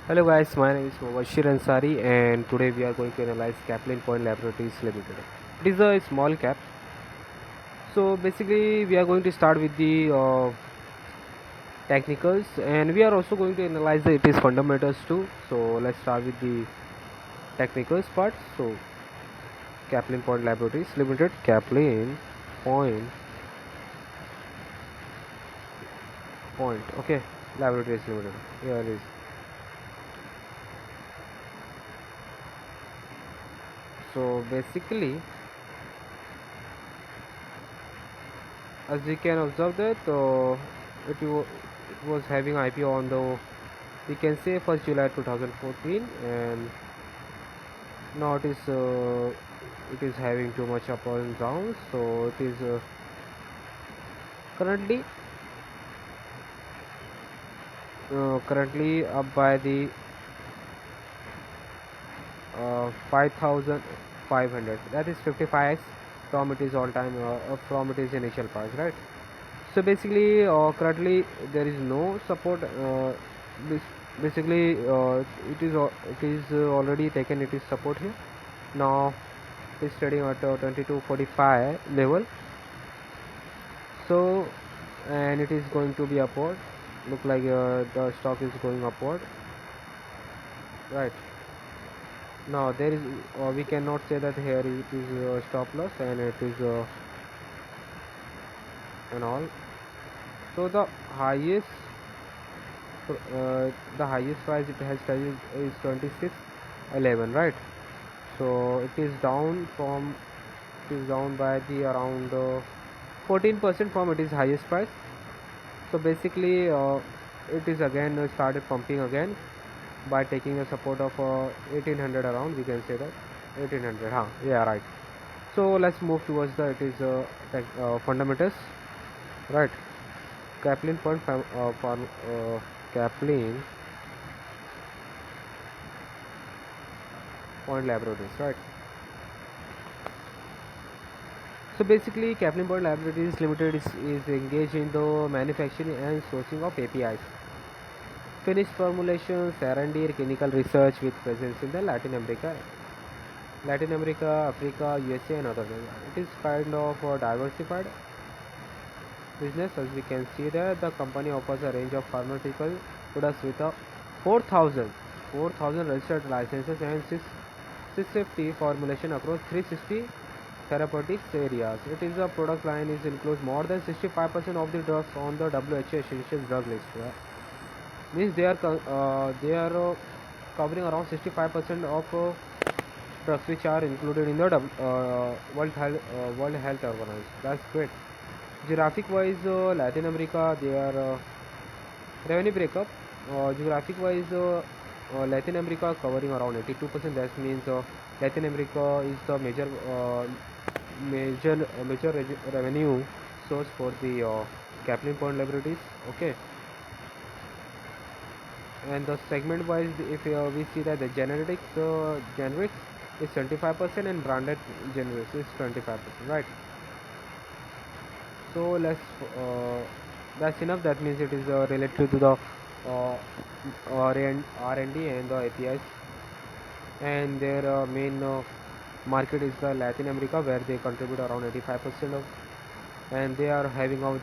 Hello guys, my name is Mubashir Ansari and today we are going to analyze Caplin Point Laboratories Ltd. It is a small cap. So basically we are going to start with the technicals and we are also going to analyze it is fundamentals too. So let's start with the technicals part. So Caplin Point Laboratories Ltd. Caplin Point okay, Laboratories Ltd. Here it is. So basically as we can observe that it was having IPO on the, we can say, 1st July 2014, and now it is having too much up and down. So it is currently currently up by the 5,500, that is 55 from it is all time from it is initial price, right? So basically currently there is no support. Basically it is already taken it is support here. Now it is trading at 2245 level. So and it is going to be upward. Look like the stock is going upward, right? Now there is we cannot say that here it is stop loss and it is and all. So the highest price it has touched is 2611, right? So it is down by the around 14% from its highest price. So basically it is again started pumping again by taking a support of 1800 around, we can say that 1800, yeah, right. So let's move towards the it is fundamentals, right? Caplin point Caplin Point Laboratories, right? So basically, Caplin Point Laboratories Limited is engaged in the manufacturing and sourcing of APIs, finished formulations, R&D, clinical research with presence in the Latin America, Africa, USA, and other. It is kind of a diversified business. As we can see there, the company offers a range of pharmaceutical products with a 4,000 registered licenses and 650 formulation across 360 therapeutics areas. It is a product line is includes more than 65% of the drugs on the WHO essential drug list. Means they are covering around 65% of drugs which are included in the World Health Organization. That's great. Geographic wise, Latin America, they are revenue breakup. Geographic wise, Latin America covering around 82%. That means Latin America is the major revenue source for the Caplin Point Laboratories. Okay, and the segment wise, if we see that the generics is 75% and branded generics is 25%, right? So that's enough. That means it is related to the R&D and the APIs, and their main market is the Latin America, where they contribute around 85% of, and they are having a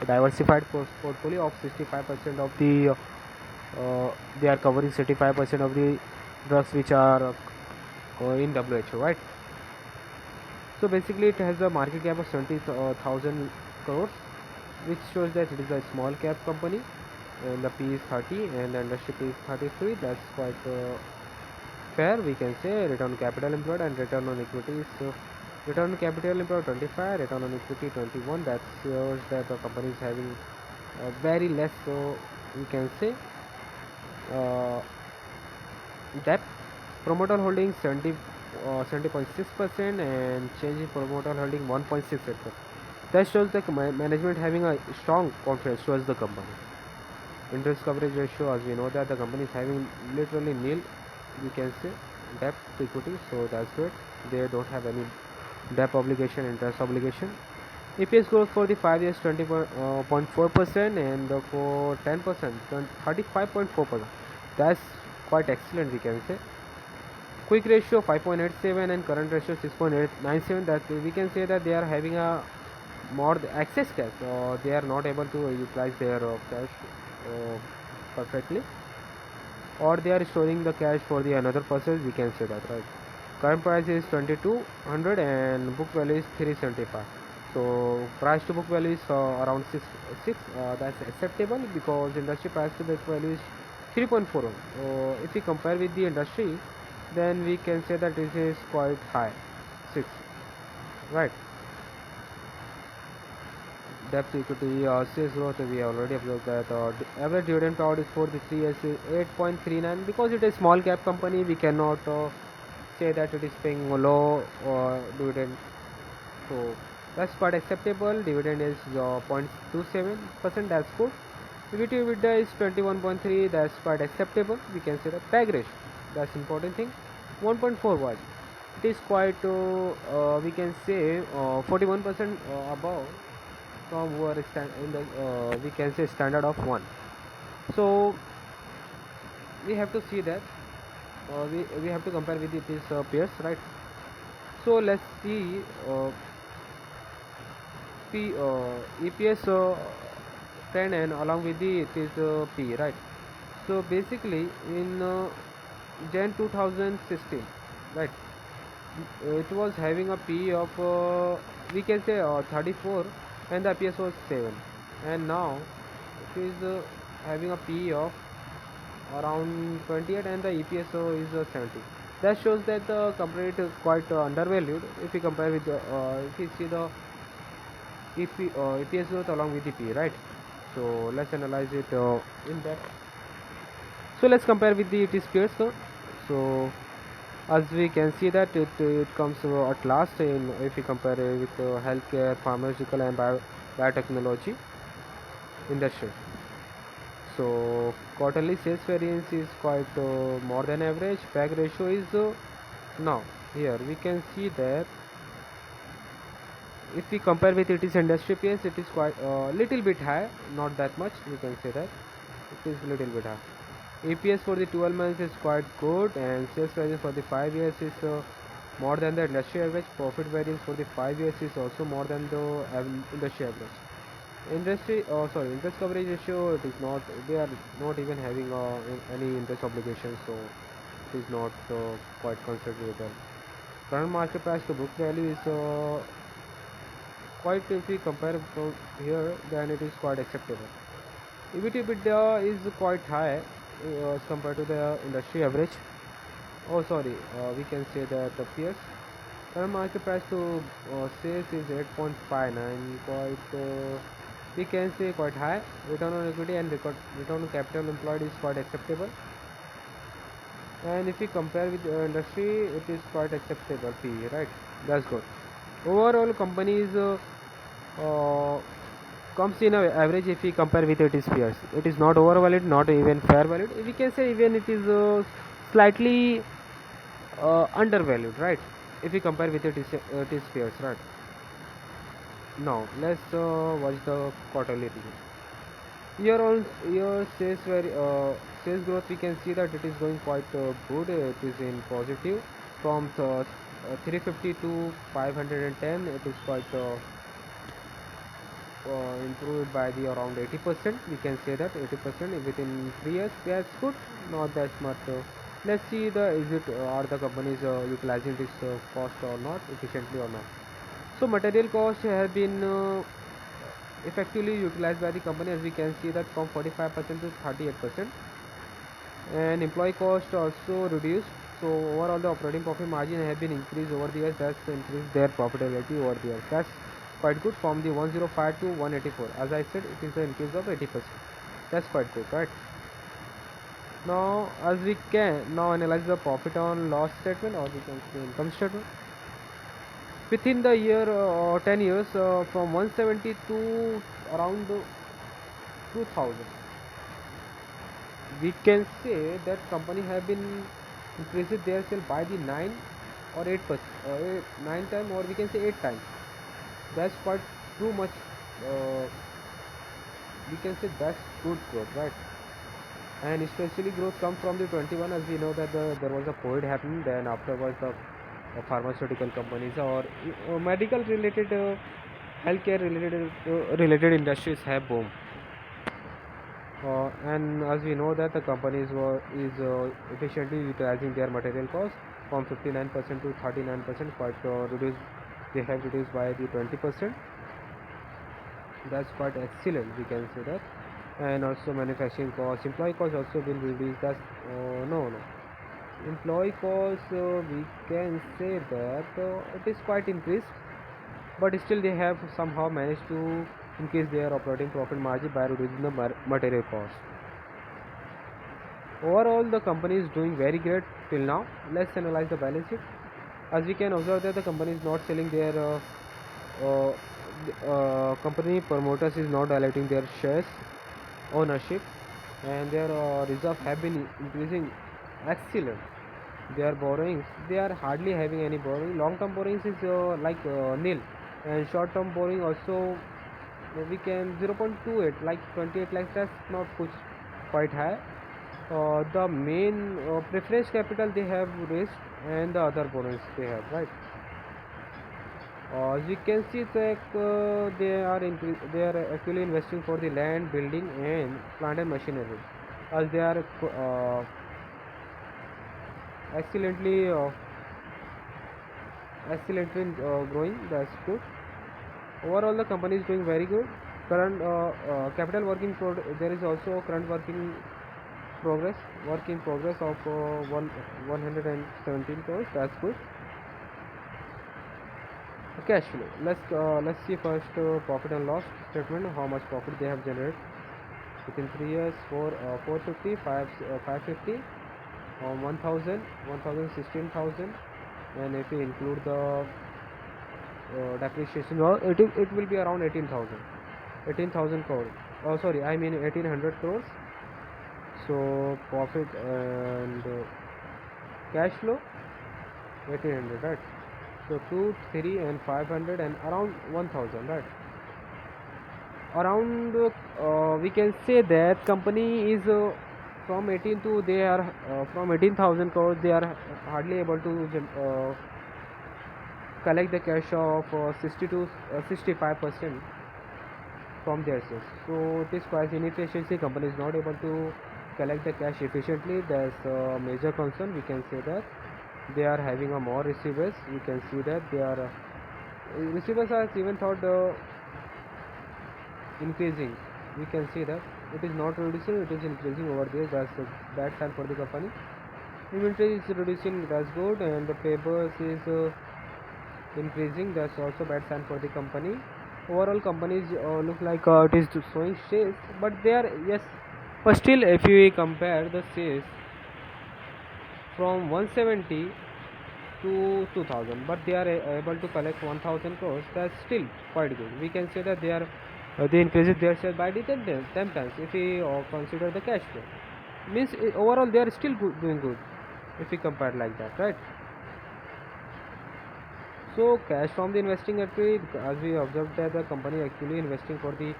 diversified portfolio of 65% of the they are covering 65% of the drugs which are in WHO, right? So basically it has a market cap of 70,000 crores, which shows that it is a small cap company, and the P is 30 and the industry P is 33. That's quite fair, we can say. Return on capital employed and return on equity is return on capital employed 25, return on equity 21. That shows that the company is having very less, so we can say uh, debt. Promoter holding 70.6% and change in promoter holding 1.68%. That shows the management having a strong confidence towards the company. Interest coverage ratio, as we know that the company is having literally nil, we can say, debt to equity, so that's good. They don't have any debt obligation, interest obligation. EPS growth for the 5 years 20.4% and for 10% 35.4%. That's quite excellent, we can say. Quick ratio 5.87 and current ratio 6.897. That we can say that they are having a more excess cash, or they are not able to utilize their cash perfectly, or they are storing the cash for the another purpose, we can say that, right? Current price is 2200 and book value is 375. So price to book value is around 6. That's acceptable because industry price to book value is 3.41. If we compare with the industry, then we can say that this is quite high, 6, right? Debt to equity, sales growth, we already observed that average dividend payout is for the 3 years is 8.39. Because it is small cap company, we cannot say that it is paying low dividend, so that's quite acceptable. Dividend is 0.27%, that's good. EBIT to EBITDA is 21.3, that's quite acceptable, we can say that. PAG ratio, that's important thing, 1.41. It is quite we can say 41% above from our in the we can say standard of 1. So we have to see that we have to compare with these peers, right? So let's see EPS trend and along with the it is P, right? So basically in Jan 2016, right, it was having a P of we can say 34 and the EPS was 7, and now it is having a P of around 28 and the EPSO is 70. That shows that the company is quite undervalued if we compare with the if we see the EPS growth along with the P, right? So let's analyze it in depth. So let's compare with the its peers. So as we can see that it comes at last in if we compare with healthcare, pharmaceutical and biotechnology industry. So quarterly sales variance is quite more than average. PAG ratio is now here we can see that if we compare with its industry peers, it is quite little bit high, not that much. We can say that it is little bit high. EPS for the 12 months is quite good, and sales variance for the 5 years is more than the industry average. Profit variance for the 5 years is also more than the industry average. Interest coverage ratio, it is not, they are not even having any interest obligations, so it is not quite considerable. Current market price to book value is quite, if we compare from here, then it is quite acceptable. EBIT EBITDA is quite high as compared to the industry average. We can say that the peers. Current market price to sales is 8.59, quite we can say quite high. Return on equity and return on capital employed is quite acceptable. And if we compare with the industry, it is quite acceptable PE, right? That's good. Overall, companies comes in a average if we compare with its peers. It is not overvalued, not even fair valued. We can say even it is slightly undervalued, right? If we compare with its peers, right? Now let's watch the quarterly review. Year on year sales growth, we can see that it is going quite good. It is in positive from 350 to 510. It is quite improved by the around 80%. We can say that 80% within 3 years. That's good, not that much. Let's see the is it are the companies utilizing this cost or not efficiently or not. So material costs have been effectively utilized by the company, as we can see that from 45% to 38%, and employee cost also reduced. So overall the operating profit margin have been increased over the years. That's increased their profitability over the years. That's quite good, from the 105 to 184. As I said, it is an increase of 80%. That's quite good, right? Now as we can now analyze the profit on loss statement, or we can say income statement. Within the year 10 years, from 170 to around 2000, we can say that company have been increased their sale by the 9 or 8%, 9 times, or we can say 8 times. That's quite too much. We can say that's good growth, right? and especially growth comes from the 21, as we know that there was a COVID happening, then afterwards the pharmaceutical companies or medical related healthcare related industries have boomed. And as we know that the companies is efficiently utilizing their material cost from 59% to 39%, quite reduced. They have reduced by the 20%. That's quite excellent, we can say that. And also manufacturing costs, employee costs also will reduce. That's no, employee costs, we can say that it is quite increased, but still they have somehow managed to increase their operating profit margin by reducing the material cost. Overall, the company is doing very great till now. Let's analyze the balance sheet. As we can observe that the company is not selling their uh, company promoters is not diluting their shares ownership, and their reserve have been increasing. Excellent. Their borrowings, they are hardly having any borrowing. Long term borrowings is nil, and short term borrowing also we can 0.28 like 28 lakhs. That's not quite high. The main preference capital they have raised, and the other borrowings they have, right. As you can see that they are actually investing for the land, building, and plant and machinery, as they are excellently excellently growing. That's good. Overall, the company is doing very good. Current capital there is also current work in progress of 117 crores. That's good. Cash flow. Let's see first profit and loss statement. How much profit they have generated within 3 years? 450, 550, 1000, 16,000, and if you include the depreciation, it will be around 18,000 crores. Oh, sorry, I mean 1800 crores. So profit and cash flow 1800, right? So 2, 3, and 500, and around 1000, right? Around we can say that company is from 18 to they are from 18,000 crores, they are hardly able to collect the cash of 60 to 65% from their sales. So it is quite inefficiency. Company is not able to collect the cash efficiently. That's a major concern. We can say that they are having a more receivables. We can see that they are receivables are even thought increasing. We can see that it is not reducing, it is increasing over there. That's a bad sign for the company. Inventory is reducing, that's good, and the payables is increasing. That's also bad sign for the company. Overall, companies look like it is showing sales, but they are, yes, but still if we compare the sales from 170 to 2000, but they are able to collect 1000 crores. That's still quite good. We can say that they increases their sales by the 10 times if we consider the cash flow. Means overall they are still doing good if we compare like that, right. So cash from the investing activity, as we observed that the company actually investing for the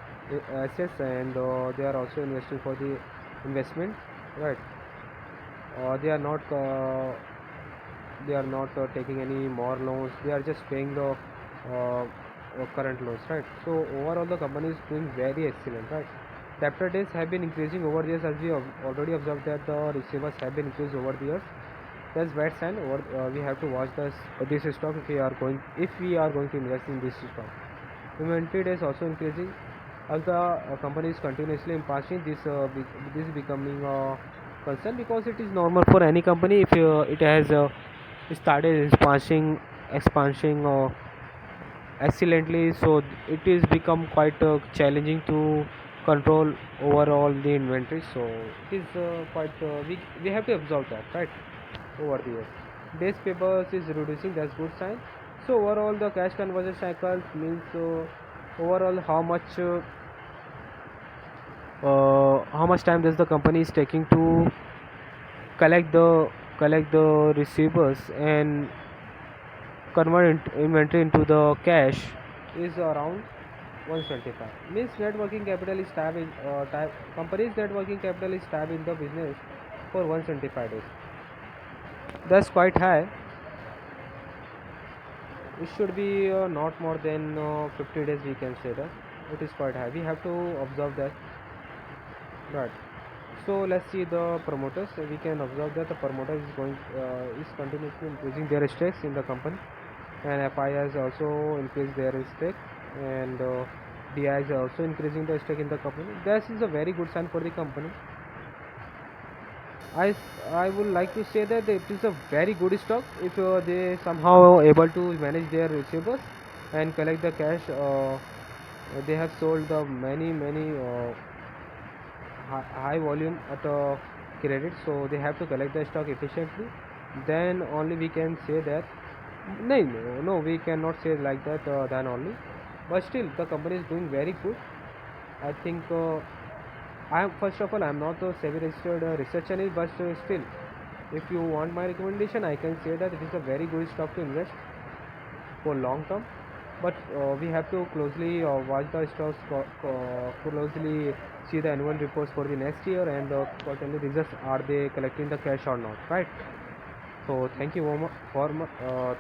assets, and they are also investing for the investment, right. They are not taking any more loans. They are just paying the current loans, right. So overall the company is doing very excellent, right. Debtor days have been increasing over the years, as we have already observed that the receivables have been increased over the years. That's bad sign. We have to watch this stock if we are going to invest in this stock. Inventory days also increasing, as the company is continuously passing this is becoming a concern, because it is normal for any company if it has started expanding excellently, so it is become quite challenging to control overall the inventory. So it is quite we have to observe that, right, over the years. Days papers is reducing, that's good sign. So overall the cash conversion cycle means overall how much time does the company is taking to collect the receivables and convert inventory into the cash is around 125 means net working capital is tab in company's net working capital is tab in the business for 125 days. That's quite high. It should be not more than 50 days, we can say that. It is quite high, we have to observe that. Right. So let's see the promoters. We can observe that the promoter is continuously increasing their stakes in the company, and FI has also increased their stake, and DI is also increasing the stake in the company. This is a very good sign for the company. I, I would like to say that it is a very good stock if they somehow able to manage their receivables and collect the cash. They have sold the many high volume at a credit, so they have to collect the stock efficiently. Then only we can say that. No, we cannot say like that. Then only, but still the company is doing very good. I think I am first of all I am not a SEBI registered research analyst, but still, if you want my recommendation, I can say that it is a very good stock to invest for long term. But we have to closely watch the stocks, closely see the annual reports for the next year, and quarterly results, are they collecting the cash or not, right? So thank you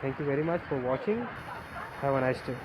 thank you very much for watching. Have a nice day.